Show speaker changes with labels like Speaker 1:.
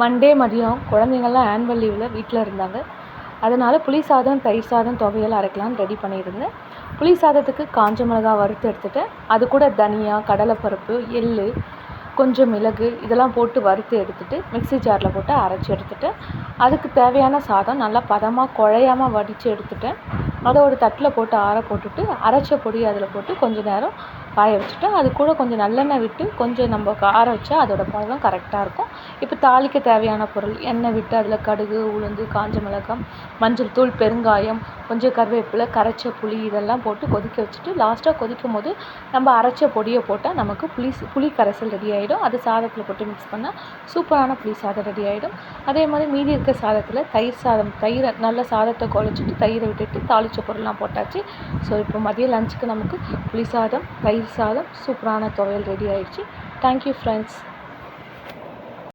Speaker 1: Monday மதியம் குழந்தைங்கள்லாம் annual லீவில் வீட்டில் இருந்தாங்க. அதனால் புளி சாதம், தயிர் சாதம், துவையல் அரைக்கலான்னு ரெடி பண்ணியிருந்தேன். புளி சாதத்துக்கு காஞ்ச மிளகா வறுத்து எடுத்துட்டேன். அது கூட தனியா, கடலைப்பருப்பு, எள்ளு, கொஞ்சம் மிளகு இதெல்லாம் போட்டு வறுத்து எடுத்துகிட்டு மிக்ஸி ஜாரில் போட்டு அரைச்சி எடுத்துட்டேன். அதுக்கு தேவையான சாதம் நல்லா பதமாக குழையாமல் வடித்து எடுத்துட்டேன். அதை ஒரு தட்டில் போட்டு ஆற போட்டுட்டு அரைச்ச பொடி அதில் போட்டு கொஞ்சம் நேரம் காய வச்சுட்டு அது கூட கொஞ்சம் நல்லெண்ணெய் விட்டு கொஞ்சம் நம்ம ஆற வச்சா அதோட பதம் கரெக்டாக இருக்கும். இப்போ தாளிக்க தேவையான பொருள் எண்ணெய் விட்டு அதில் கடுகு, உளுந்து, காஞ்ச மிளகாய், மஞ்சள் தூள், பெருங்காயம், கொஞ்சம் கருவேப்பிலை, கரைச்ச புளி இதெல்லாம் போட்டு கொதிக்க வச்சுட்டு லாஸ்ட்டாக கொதிக்கும் போது நம்ம அரைச்ச பொடியை போட்டால் நமக்கு புளி கரைசல் ரெடி ஆகிடும். அது சாதத்தில் போட்டு மிக்ஸ் பண்ணால் சூப்பரான புளி சாதம் ரெடி ஆகிடும். அதே மாதிரி மீதி இருக்க சாதத்தில் தயிரை நல்ல சாதத்தை குழச்சிட்டு தயிரை விட்டுட்டு தாளித்த பொருள்லாம் போட்டாச்சு. ஸோ இப்போ மதியம் லஞ்சுக்கு நமக்கு புளி சாதம், தயிர் சாதம், சூப்பரான துவையல் ரெடி ஆகிடுச்சு. Thank you friends.